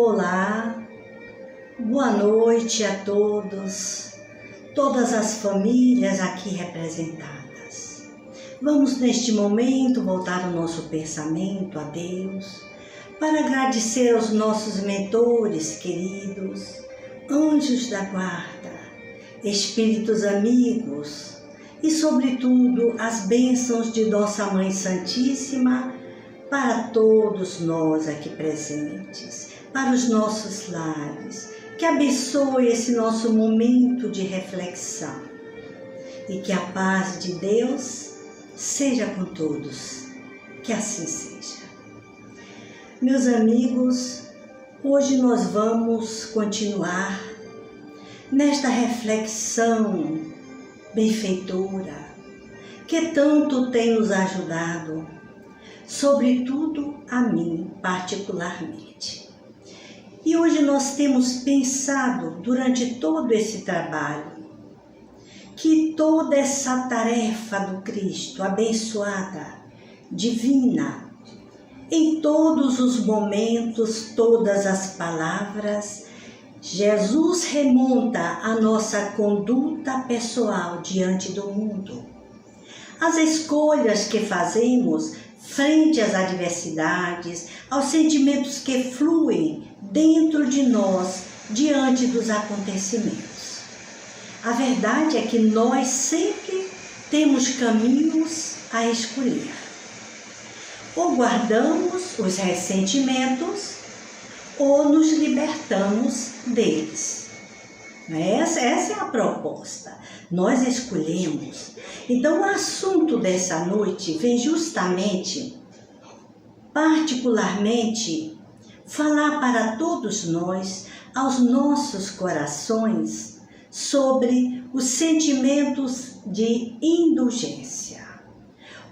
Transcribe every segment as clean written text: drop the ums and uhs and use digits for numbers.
Olá, boa noite a todos, todas as famílias aqui representadas. Vamos neste momento voltar o nosso pensamento a Deus para agradecer aos nossos mentores queridos, anjos da guarda, espíritos amigos e, sobretudo, as bênçãos de Nossa Mãe Santíssima para todos nós aqui presentes, para os nossos lares, que abençoe esse nosso momento de reflexão e que a paz de Deus seja com todos, que assim seja. Meus amigos, hoje nós vamos continuar nesta reflexão benfeitora que tanto tem nos ajudado, sobretudo a mim particularmente. E hoje nós temos pensado durante todo esse trabalho que toda essa tarefa do Cristo abençoada, divina, em todos os momentos, todas as palavras, Jesus remonta a nossa conduta pessoal diante do mundo. As escolhas que fazemos frente às adversidades, aos sentimentos que fluem dentro de nós diante dos acontecimentos. A verdade é que nós sempre temos caminhos a escolher. Ou guardamos os ressentimentos, ou nos libertamos deles. Essa é a proposta. Nós escolhemos. Então, o assunto dessa noite vem justamente, particularmente, falar para todos nós, aos nossos corações, sobre os sentimentos de indulgência.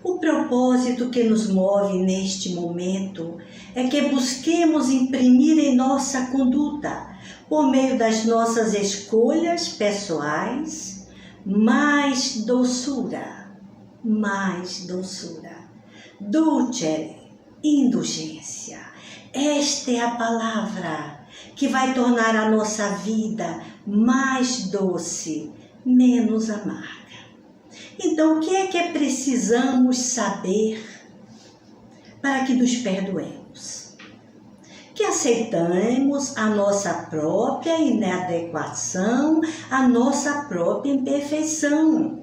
O propósito que nos move neste momento é que busquemos imprimir em nossa conduta, por meio das nossas escolhas pessoais, mais doçura, dulce, indulgência. Esta é a palavra que vai tornar a nossa vida mais doce, menos amarga. Então, o que é precisamos saber para que nos perdoemos? Que aceitemos a nossa própria inadequação, a nossa própria imperfeição.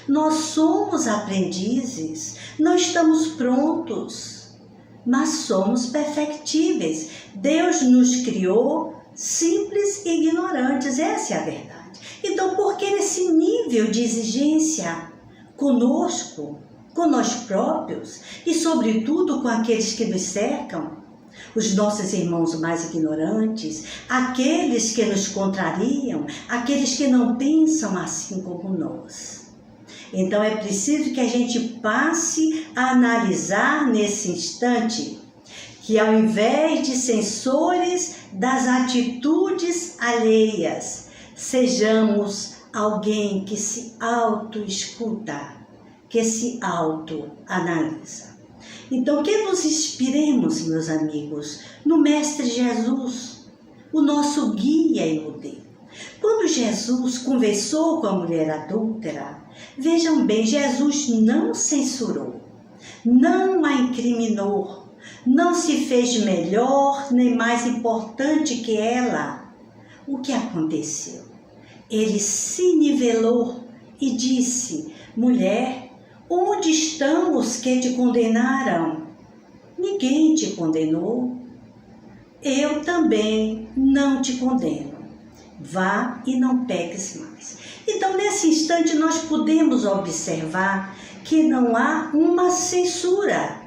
Nós somos aprendizes, não estamos prontos, mas somos perfectíveis. Deus nos criou simples e ignorantes, essa é a verdade. Então, por que esse nível de exigência conosco, com nós próprios e, sobretudo, com aqueles que nos cercam? Os nossos irmãos mais ignorantes, aqueles que nos contrariam, aqueles que não pensam assim como nós. Então é preciso que a gente passe a analisar nesse instante que, ao invés de censores das atitudes alheias, sejamos alguém que se auto-escuta, que se auto-analisa. Então, que nos inspiremos, meus amigos, no Mestre Jesus, o nosso guia e modelo. Quando Jesus conversou com a mulher adúltera, vejam bem, Jesus não censurou, não a incriminou, não se fez melhor nem mais importante que ela. O que aconteceu? Ele se nivelou e disse: mulher, onde estão os que te condenaram? Ninguém te condenou. Eu também não te condeno. Vá e não peques mais. Então, nesse instante, nós podemos observar que não há uma censura,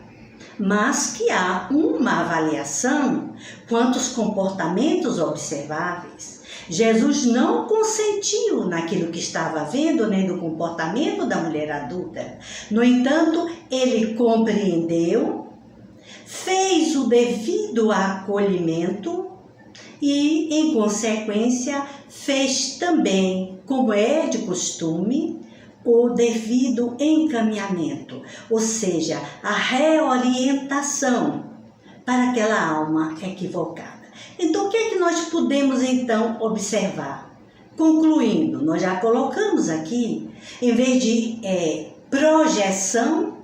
mas que há uma avaliação quanto aos comportamentos observáveis. Jesus não consentiu naquilo que estava vendo, nem no comportamento da mulher adulta. No entanto, ele compreendeu, fez o devido acolhimento e, em consequência, fez também, como é de costume, o devido encaminhamento, ou seja, a reorientação para aquela alma equivocada. Então, o que é que nós podemos, então, observar? Concluindo, nós já colocamos aqui, em vez de projeção,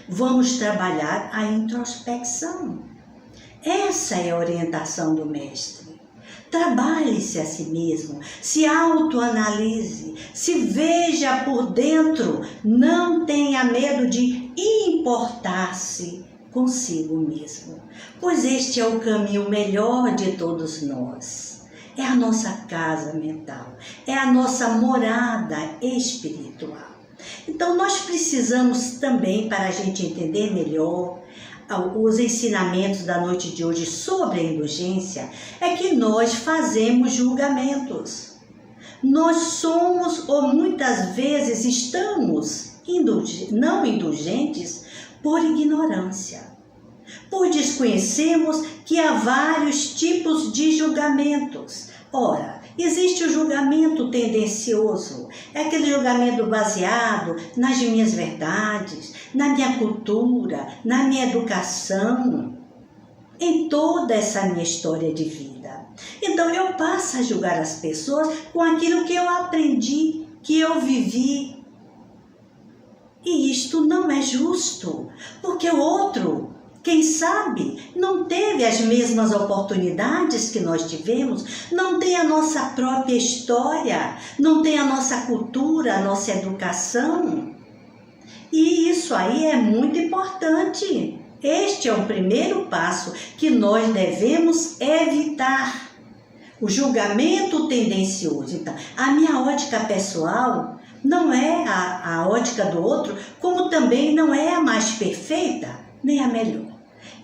vamos trabalhar a introspecção. Essa é a orientação do mestre. Trabalhe-se a si mesmo, se autoanalise, se veja por dentro, não tenha medo de importar-se consigo mesmo, pois este é o caminho melhor de todos nós. É a nossa casa mental, é a nossa morada espiritual. Então nós precisamos também, para a gente entender melhor os ensinamentos da noite de hoje sobre a indulgência, é que nós fazemos julgamentos. Nós somos, ou muitas vezes estamos, não indulgentes por ignorância. Por desconhecermos que há vários tipos de julgamentos. Ora, existe o julgamento tendencioso, é aquele julgamento baseado nas minhas verdades, na minha cultura, na minha educação, em toda essa minha história de vida. Então eu passo a julgar as pessoas com aquilo que eu aprendi, que eu vivi. E isto não é justo, porque o outro, quem sabe, não teve as mesmas oportunidades que nós tivemos, não tem a nossa própria história, não tem a nossa cultura, a nossa educação. E isso aí é muito importante. Este é o primeiro passo que nós devemos evitar. O julgamento tendencioso. Então, a minha ótica pessoal não é a ótica do outro, como também não é a mais perfeita, nem a melhor.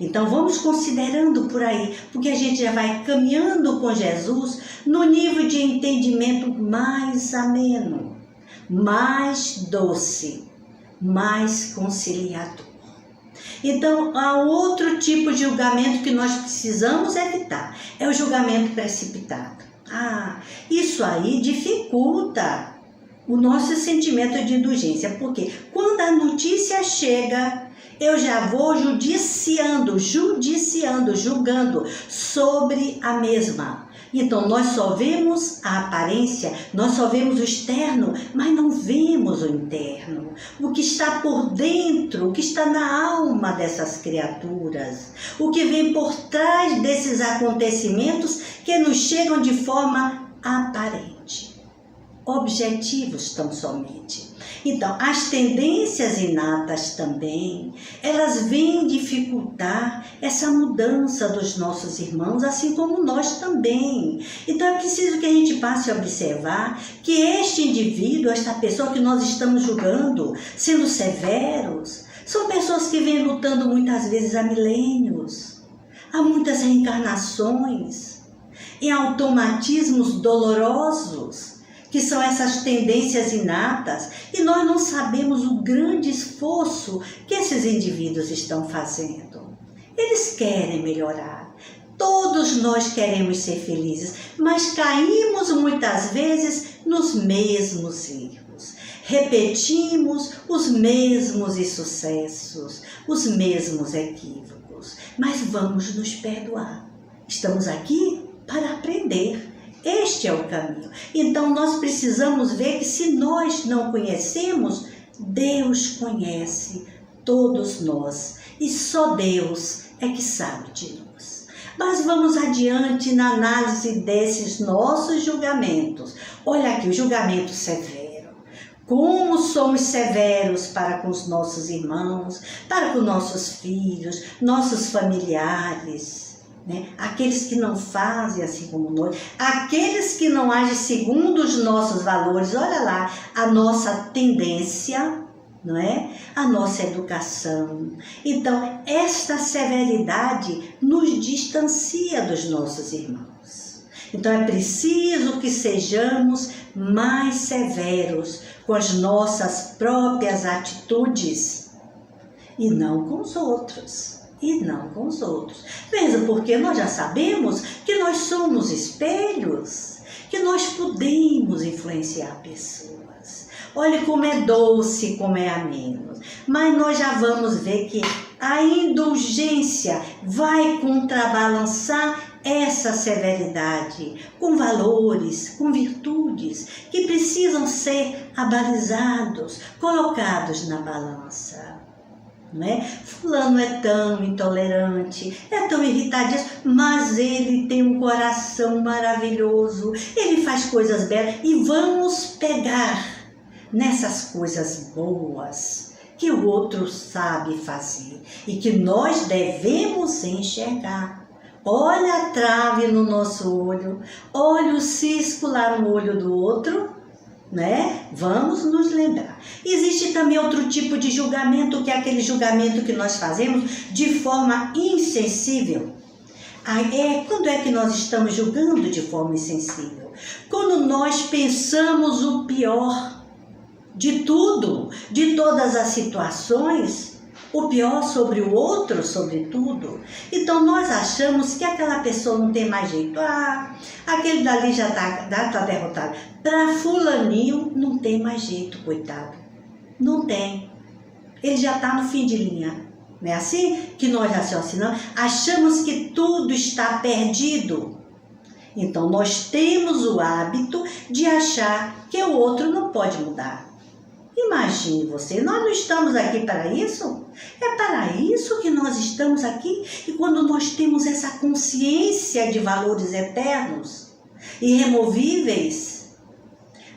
Então vamos considerando por aí, porque a gente já vai caminhando com Jesus no nível de entendimento mais ameno, mais doce, mais conciliador. Então há outro tipo de julgamento que nós precisamos evitar, é o julgamento precipitado. Isso aí dificulta o nosso sentimento de indulgência, porque quando a notícia chega, eu já vou judiciando, julgando sobre a mesma. Então, nós só vemos a aparência, nós só vemos o externo, mas não vemos o interno. O que está por dentro, o que está na alma dessas criaturas. O que vem por trás desses acontecimentos que nos chegam de forma aparente. Objetivos tão somente. Então, as tendências inatas também, elas vêm dificultar essa mudança dos nossos irmãos, assim como nós também. Então, é preciso que a gente passe a observar que este indivíduo, esta pessoa que nós estamos julgando, sendo severos, são pessoas que vêm lutando muitas vezes há milênios, há muitas reencarnações, em automatismos dolorosos, que são essas tendências inatas, e nós não sabemos o grande esforço que esses indivíduos estão fazendo. Eles querem melhorar, todos nós queremos ser felizes, mas caímos muitas vezes nos mesmos erros. Repetimos os mesmos insucessos, os mesmos equívocos, mas vamos nos perdoar. Estamos aqui para aprender. Este é o caminho. Então nós precisamos ver que se nós não conhecemos, Deus conhece todos nós. E só Deus é que sabe de nós. Mas vamos adiante na análise desses nossos julgamentos. Olha aqui, o julgamento severo. Como somos severos para com os nossos irmãos, para com nossos filhos, nossos familiares. Aqueles que não fazem assim como nós, aqueles que não agem segundo os nossos valores, olha lá, a nossa tendência, não é? A nossa educação. Então, esta severidade nos distancia dos nossos irmãos. Então, é preciso que sejamos mais severos com as nossas próprias atitudes e não com os outros. Mesmo porque nós já sabemos que nós somos espelhos, que nós podemos influenciar pessoas. Olha como é doce, como é ameno. Mas nós já vamos ver que A indulgência vai contrabalançar essa severidade com valores, com virtudes que precisam ser abalizados, colocados na balança. Não é? Fulano é tão intolerante, é tão irritadíssimo, mas ele tem um coração maravilhoso, ele faz coisas belas, e vamos pegar nessas coisas boas que o outro sabe fazer e que nós devemos enxergar. Olha a trave no nosso olho, olha o cisco lá no olho do outro, né? Vamos nos lembrar. Existe também outro tipo de julgamento, que é aquele julgamento que nós fazemos de forma insensível. Quando é que nós estamos julgando de forma insensível? Quando nós pensamos o pior de tudo, de todas as situações, o pior sobre o outro, sobre tudo. Então nós achamos que aquela pessoa não tem mais jeito. Aquele dali já tá derrotado. Para fulaninho não tem mais jeito, coitado. Não tem. Ele já está no fim de linha. Não é assim que nós raciocinamos? Achamos que tudo está perdido. Então nós temos o hábito de achar que o outro não pode mudar. Imagine você, nós não estamos aqui para isso? É para isso que nós estamos aqui. E quando nós temos essa consciência de valores eternos, irremovíveis,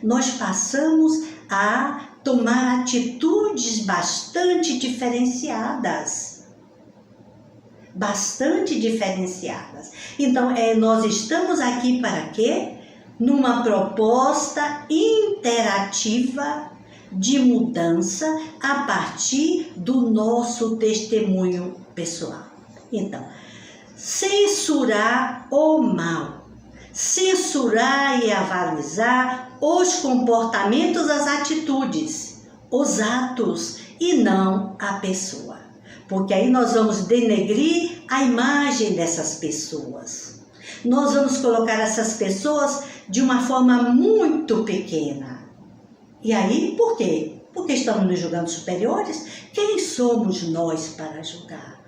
nós passamos a tomar atitudes bastante diferenciadas. Bastante diferenciadas. Então, nós estamos aqui para quê? Numa proposta interativa de mudança a partir do nosso testemunho pessoal. Então, censurar o mal, censurar e avalizar os comportamentos, as atitudes, os atos e não a pessoa. Porque aí nós vamos denegrir a imagem dessas pessoas. Nós vamos colocar essas pessoas de uma forma muito pequena. E aí, por quê? Porque estamos nos julgando superiores? Quem somos nós para julgar?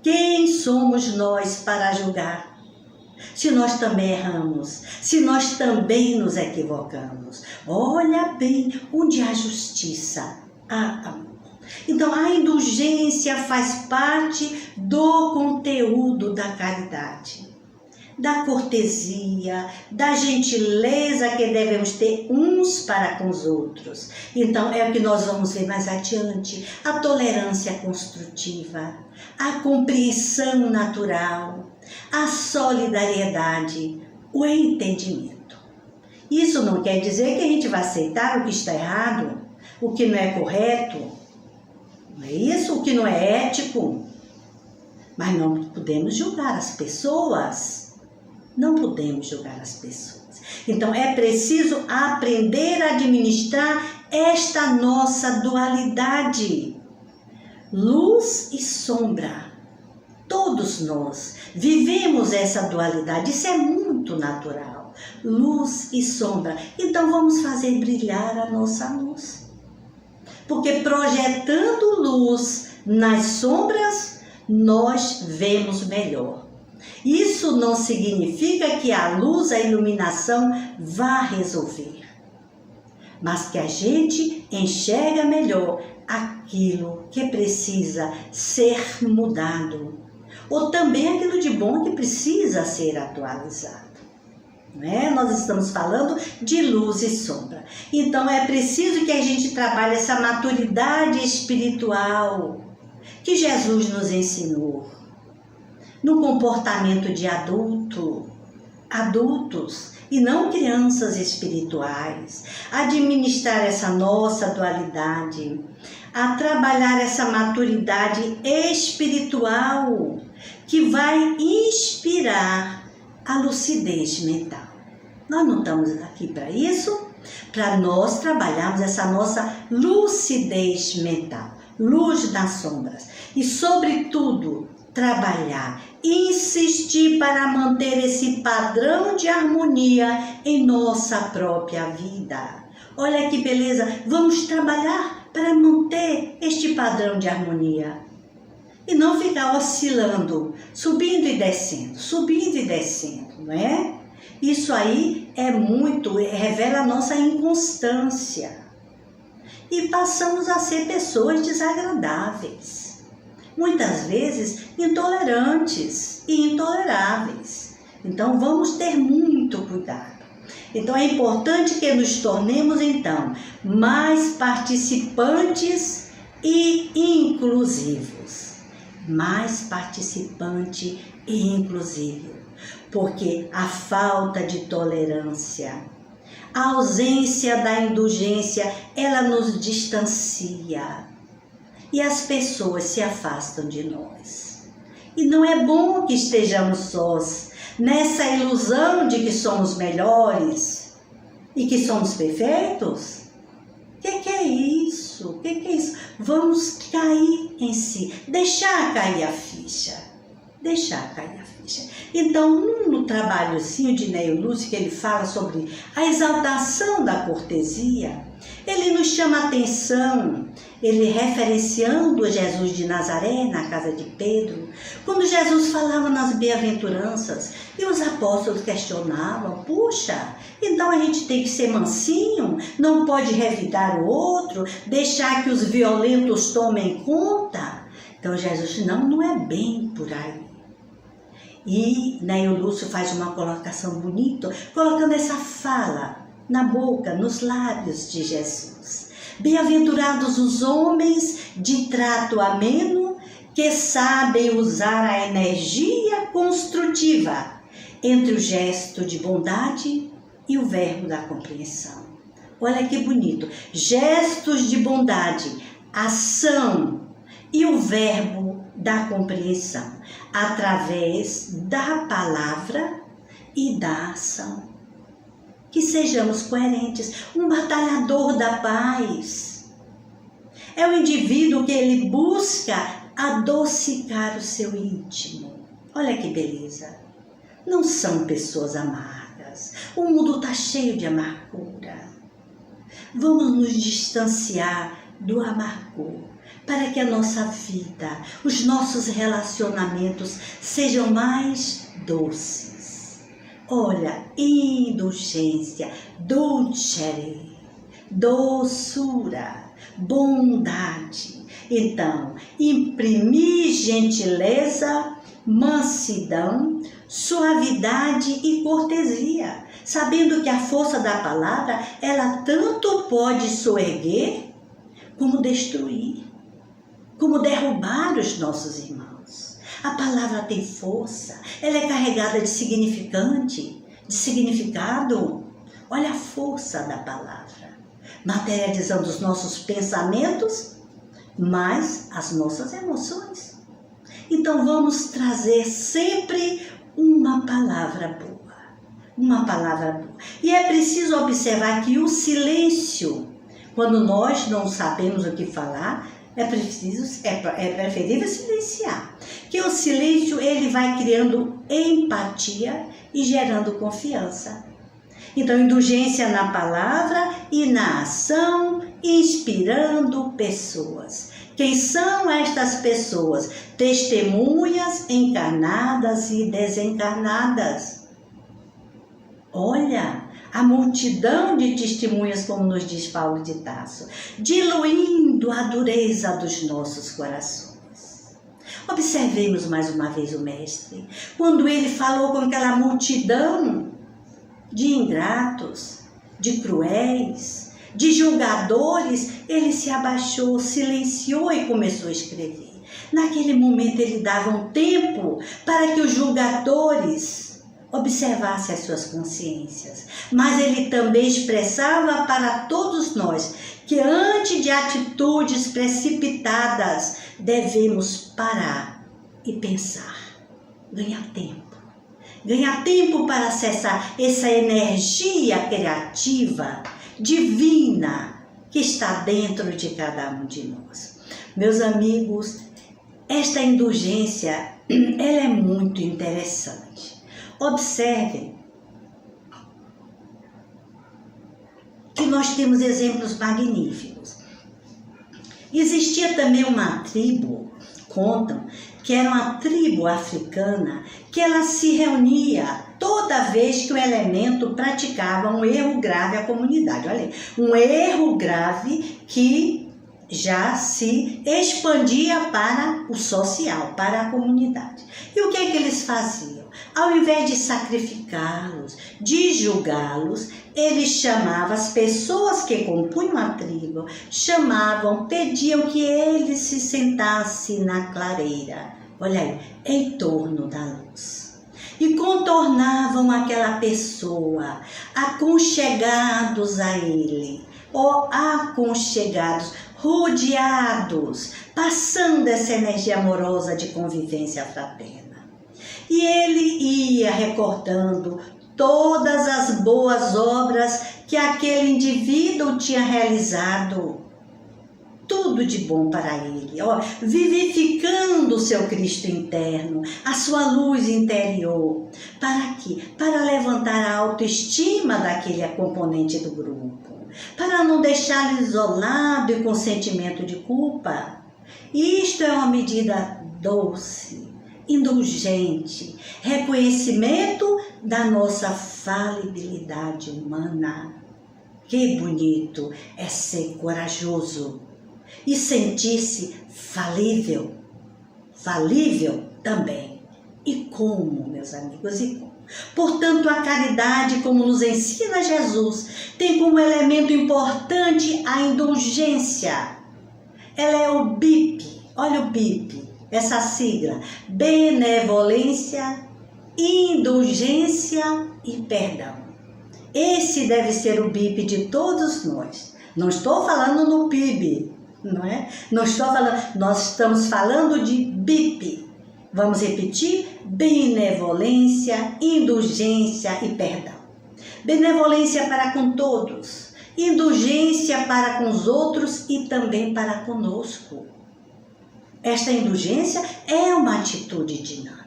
Quem somos nós para julgar? Se nós também erramos, se nós também nos equivocamos. Olha bem, onde há justiça, há amor. Então, a indulgência faz parte do conteúdo da caridade, da cortesia, da gentileza que devemos ter uns para com os outros. Então, é o que nós vamos ver mais adiante: a tolerância construtiva, a compreensão natural, a solidariedade, o entendimento. Isso não quer dizer que a gente vai aceitar o que está errado, o que não é correto, não é isso, o que não é ético. Mas não podemos julgar as pessoas. Não podemos julgar as pessoas. Então, é preciso aprender a administrar esta nossa dualidade. Luz e sombra. Todos nós vivemos essa dualidade. Isso é muito natural. Luz e sombra. Então, vamos fazer brilhar a nossa luz. Porque projetando luz nas sombras, nós vemos melhor. Isso não significa que a luz, a iluminação vá resolver, mas que a gente enxerga melhor aquilo que precisa ser mudado, ou também aquilo de bom que precisa ser atualizado. Não é? Nós estamos falando de luz e sombra. Então é preciso que a gente trabalhe essa maturidade espiritual que Jesus nos ensinou. No comportamento de adultos e não crianças espirituais, administrar essa nossa dualidade, a trabalhar essa maturidade espiritual que vai inspirar a lucidez mental. Nós não estamos aqui para isso, para nós trabalharmos essa nossa lucidez mental, luz nas sombras e, sobretudo, trabalhar, insistir para manter esse padrão de harmonia em nossa própria vida. Olha que beleza, vamos trabalhar para manter este padrão de harmonia. e não ficar oscilando, subindo e descendo, não é? Isso aí revela a nossa inconstância. E passamos a ser pessoas desagradáveis, muitas vezes intolerantes e intoleráveis. Então vamos ter muito cuidado. Então é importante que nos tornemos então mais participantes e inclusivos. Mais participante e inclusivo. Porque a falta de tolerância, a ausência da indulgência, ela nos distancia. E as pessoas se afastam de nós. E não é bom que estejamos sós, nessa ilusão de que somos melhores e que somos perfeitos. O que é isso? O que é isso? Vamos cair em si, deixar cair a ficha. Então, no trabalhozinho de Neio Lúcio, que ele fala sobre a exaltação da cortesia, ele nos chama a atenção, ele referenciando Jesus de Nazaré, na casa de Pedro, quando Jesus falava nas bem-aventuranças, e os apóstolos questionavam, puxa, então a gente tem que ser mansinho, não pode revidar o outro, deixar que os violentos tomem conta. Então Jesus disse, não é bem por aí. E Neio Lúcio faz uma colocação bonita, colocando essa fala na boca, nos lábios de Jesus. Bem-aventurados os homens de trato ameno, que sabem usar a energia construtiva entre o gesto de bondade e o verbo da compreensão. Olha que bonito, gestos de bondade, ação e o verbo da compreensão, através da palavra e da ação. Que sejamos coerentes. Um batalhador da paz é o indivíduo que ele busca adocicar o seu íntimo. Olha que beleza. Não são pessoas amargas. O mundo está cheio de amargura. Vamos nos distanciar do amargor, para que a nossa vida, os nossos relacionamentos sejam mais doces. Olha, indulgência, dulcere, doçura, bondade. Então, imprimir gentileza, mansidão, suavidade e cortesia, sabendo que a força da palavra, ela tanto pode soerguer como destruir, como derrubar os nossos irmãos. A palavra tem força, ela é carregada de significado. Olha a força da palavra, materializando os nossos pensamentos, mas as nossas emoções. Então vamos trazer sempre uma palavra boa, E é preciso observar que o silêncio, quando nós não sabemos o que falar, é preferível silenciar. Que o silêncio, ele vai criando empatia e gerando confiança. Então, indulgência na palavra e na ação, inspirando pessoas. Quem são estas pessoas? Testemunhas encarnadas e desencarnadas. Olha, a multidão de testemunhas, como nos diz Paulo de Tarso, diluindo a dureza dos nossos corações. Observemos mais uma vez o Mestre, quando ele falou com aquela multidão de ingratos, de cruéis, de julgadores, ele se abaixou, silenciou e começou a escrever. Naquele momento ele dava um tempo para que os julgadores observasse as suas consciências, mas ele também expressava para todos nós que antes de atitudes precipitadas devemos parar e pensar, ganhar tempo para acessar essa energia criativa, divina, que está dentro de cada um de nós. Meus amigos, esta indulgência, ela é muito interessante. Observem que nós temos exemplos magníficos. Existia também uma tribo contam que era uma tribo africana que ela se reunia toda vez que o elemento praticava um erro grave à comunidade. Olha aí, um erro grave que já se expandia para o social, para a comunidade. E o que é que eles faziam? Ao invés de sacrificá-los, de julgá-los, eles chamavam as pessoas que compunham a tribo, pediam que eles se sentassem na clareira, olha aí, em torno da luz. E contornavam aquela pessoa, aconchegados a ele, ou aconchegados, rodeados, passando essa energia amorosa de convivência fraterna. E ele ia recordando todas as boas obras que aquele indivíduo tinha realizado, tudo de bom para ele, vivificando o seu Cristo interno, a sua luz interior. Para quê? Para levantar a autoestima daquele componente do grupo, para não deixá-lo isolado e com sentimento de culpa. Isto é uma medida doce, indulgente, reconhecimento da nossa falibilidade humana. Que bonito é ser corajoso e sentir-se falível também. E como, meus amigos, e como? Portanto, a caridade, como nos ensina Jesus, tem como elemento importante a indulgência. Ela é o BIP, olha o BIP, essa sigla, benevolência, indulgência e perdão. Esse deve ser o BIP de todos nós. Não estou falando no PIB, não é? Não estou falando, nós estamos falando de BIP. Vamos repetir? Benevolência, indulgência e perdão. Benevolência para com todos, indulgência para com os outros e também para conosco. Esta indulgência é uma atitude dinâmica,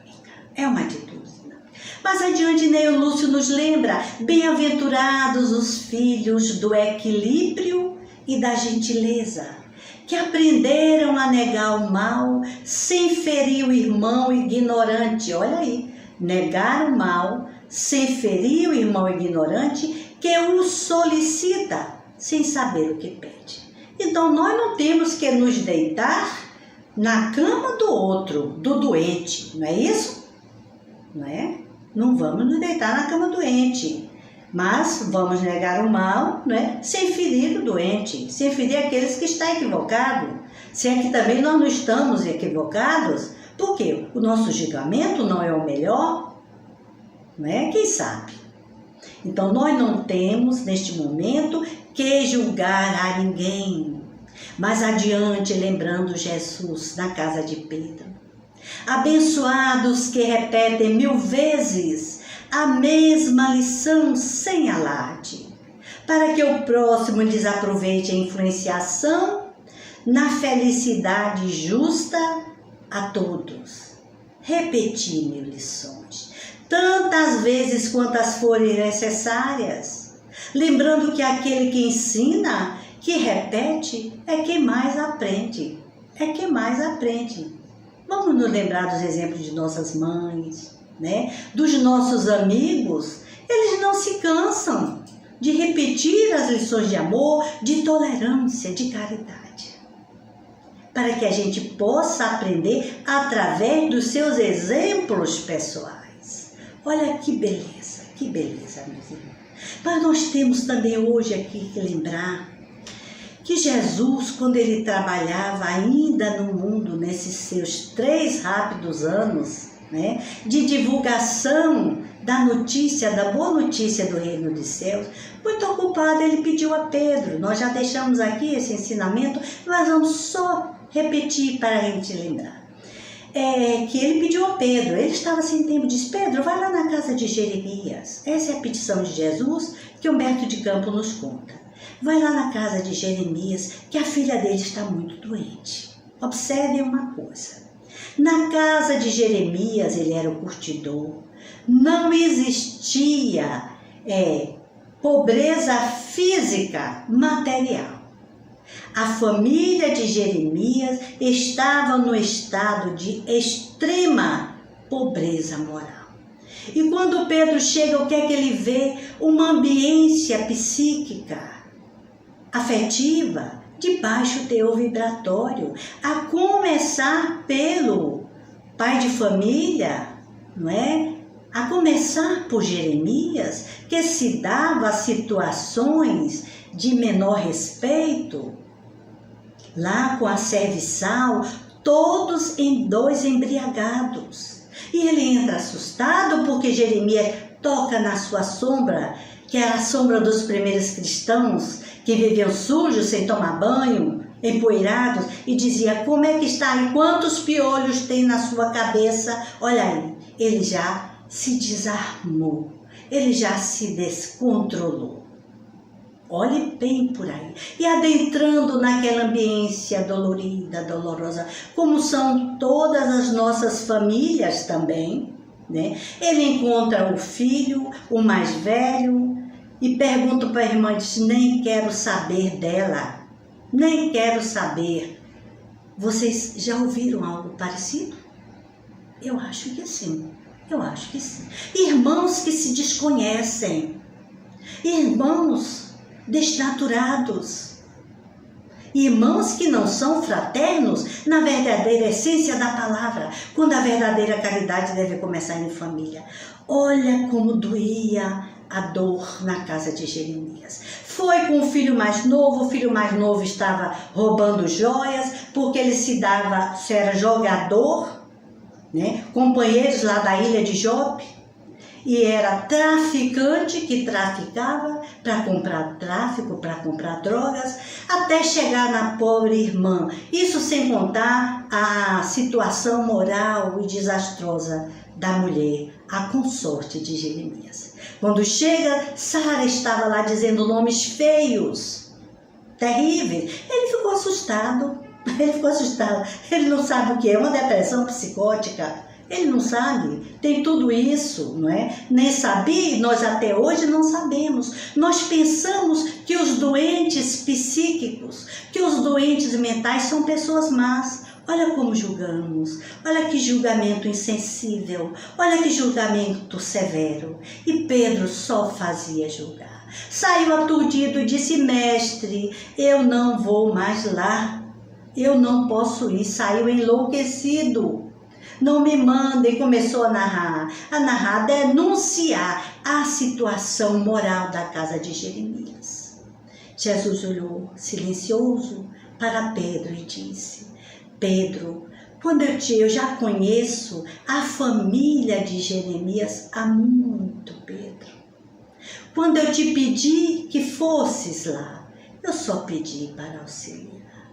Mas adiante, Neio Lúcio nos lembra: bem-aventurados os filhos do equilíbrio e da gentileza, que aprenderam a negar o mal sem ferir o irmão ignorante. Olha aí, negar o mal sem ferir o irmão ignorante que o solicita sem saber o que pede. Então, nós não temos que nos deitar na cama do outro, do doente, não é isso? Não é? Não vamos nos deitar na cama doente, mas vamos negar o mal, né, sem ferir o doente, sem ferir aqueles que estão equivocados. Se é que também nós não estamos equivocados, porque o nosso julgamento não é o melhor, não é? Quem sabe? Então, nós não temos, neste momento, que julgar a ninguém. Mas adiante, lembrando Jesus na casa de Pedro: abençoados que repetem 1000 vezes a mesma lição sem alarde, para que o próximo lhes aproveite a influenciação na felicidade justa a todos. Repetir 1000 lições, tantas vezes quantas forem necessárias, lembrando que aquele que ensina, que repete, é quem mais aprende. Vamos nos lembrar dos exemplos de nossas mães, né? Dos nossos amigos. Eles não se cansam de repetir as lições de amor, de tolerância, de caridade, para que a gente possa aprender através dos seus exemplos pessoais. Olha que beleza, meus irmãos. Mas nós temos também hoje aqui que lembrar que Jesus, quando ele trabalhava ainda no mundo, nesses seus 3 rápidos anos, né, de divulgação da notícia, da boa notícia do reino dos céus, muito ocupado, ele pediu a Pedro. Nós já deixamos aqui esse ensinamento, mas vamos só repetir para a gente lembrar. Que ele pediu a Pedro, ele estava sem tempo, disse: Pedro, vai lá na casa de Jeremias. Essa é a petição de Jesus que Humberto de Campos nos conta. Vai lá na casa de Jeremias, que a filha dele está muito doente. Observem uma coisa: na casa de Jeremias, ele era o curtidor, não existia pobreza física, material. A família de Jeremias estava no estado de extrema pobreza moral. E quando Pedro chega, o que é que ele vê? Uma ambiência psíquica, afetiva, de baixo teor vibratório, a começar pelo pai de família, não é? A começar por Jeremias, que se dava a situações de menor respeito, lá com a serviçal, todos em dois embriagados. E ele entra assustado porque Jeremias toca na sua sombra, que era a sombra dos primeiros cristãos, que viviam sujos, sem tomar banho, empoeirados, e dizia: como é que está aí? Quantos piolhos tem na sua cabeça? Olha aí, ele já se desarmou, ele já se descontrolou. Olhe bem por aí. E adentrando naquela ambiência dolorida, dolorosa, como são todas as nossas famílias também, né? Ele encontra o filho, o mais velho, e pergunta para a irmã, diz: nem quero saber dela, nem quero saber. Vocês já ouviram algo parecido? Eu acho que sim, eu acho que sim. Irmãos que se desconhecem, irmãos desnaturados, irmãos que não são fraternos na verdadeira essência da palavra, quando a verdadeira caridade deve começar em família. Olha como doía a dor na casa de Jeremias. Foi com o filho mais novo estava roubando joias, porque ele se era jogador, né? Companheiros lá da ilha de Jope, e era traficante que traficava para comprar tráfico, para comprar drogas, até chegar na pobre irmã. Isso sem contar a situação moral e desastrosa da mulher, a consorte de Jeremias. Quando chega, Sara estava lá dizendo nomes feios, terríveis. Ele ficou assustado, ele não sabe o que é uma depressão psicótica. Ele não sabe, tem tudo isso, não é? Nem sabia, nós até hoje não sabemos. Nós pensamos que os doentes psíquicos, que os doentes mentais são pessoas más. Olha como julgamos, olha que julgamento insensível, olha que julgamento severo. E Pedro só fazia julgar. Saiu aturdido e disse: mestre, eu não vou mais lá, eu não posso ir. Saiu enlouquecido. Não me mandem, começou a narrar, denunciar a situação moral da casa de Jeremias. Jesus olhou silencioso para Pedro e disse: Pedro, quando eu já conheço a família de Jeremias há muito, Pedro. Quando eu te pedi que fosses lá, eu só pedi para auxiliar.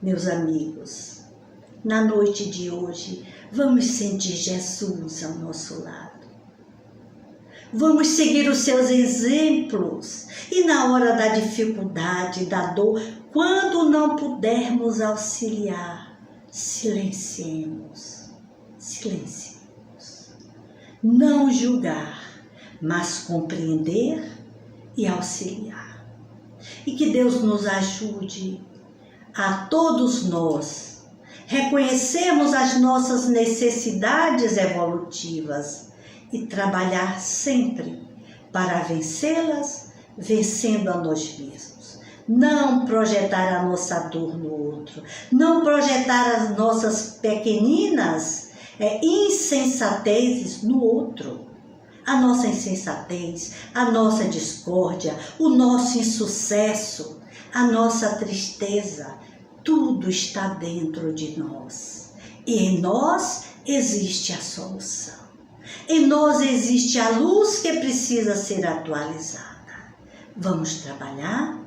Meus amigos, na noite de hoje, vamos sentir Jesus ao nosso lado. Vamos seguir os seus exemplos. E na hora da dificuldade, da dor, quando não pudermos auxiliar, silenciemos. Silenciemos. Não julgar, mas compreender e auxiliar. E que Deus nos ajude a todos nós reconhecermos as nossas necessidades evolutivas e trabalhar sempre para vencê-las, vencendo a nós mesmos. Não projetar a nossa dor no outro, não projetar as nossas pequeninas insensatezes no outro. A nossa insensatez, a nossa discórdia, o nosso insucesso, a nossa tristeza, tudo está dentro de nós. E em nós existe a solução. Em nós existe a luz que precisa ser atualizada. Vamos trabalhar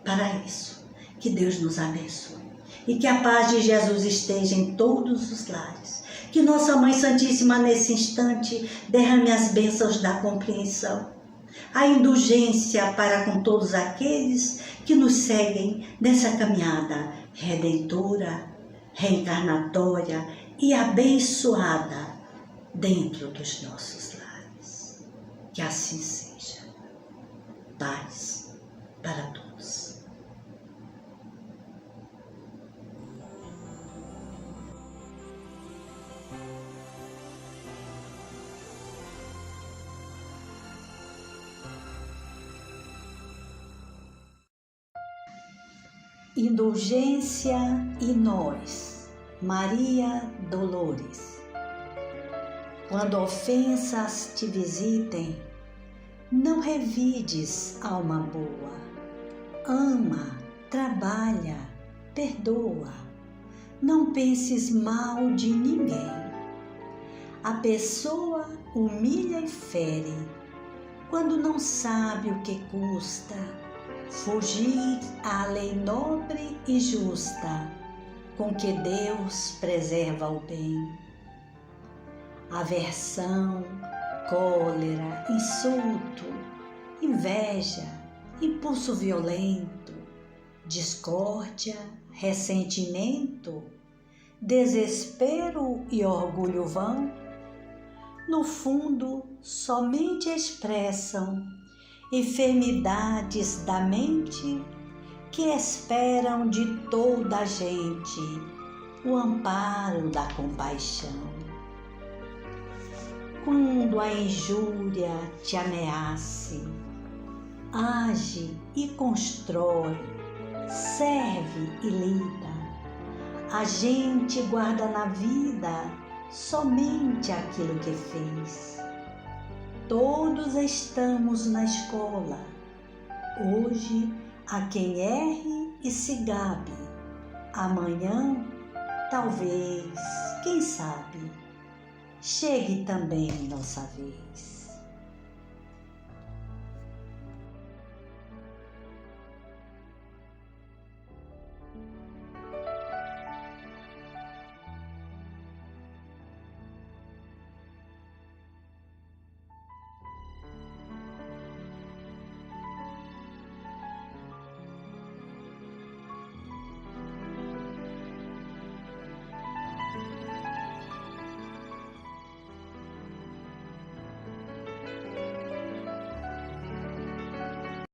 para isso. Que Deus nos abençoe. E que a paz de Jesus esteja em todos os lares. Que Nossa Mãe Santíssima, nesse instante, derrame as bênçãos da compreensão, a indulgência para com todos aqueles que nos seguem nessa caminhada redentora, reencarnatória e abençoada dentro dos nossos lares. Que assim seja. Paz para todos. Indulgência e nós, Maria Dolores. Quando ofensas te visitem, não revides, alma boa. Ama, trabalha, perdoa. Não penses mal de ninguém. A pessoa humilha e fere quando não sabe o que custa fugir à lei nobre e justa com que Deus preserva o bem. Aversão, cólera, insulto, inveja, impulso violento, discórdia, ressentimento, desespero e orgulho vão, no fundo somente expressam enfermidades da mente que esperam de toda a gente o amparo da compaixão. Quando a injúria te ameace, age e constrói, serve e lida. A gente guarda na vida somente aquilo que fez. Todos estamos na escola. Hoje há quem erre e se gabe. Amanhã, talvez, quem sabe, chegue também nossa vez.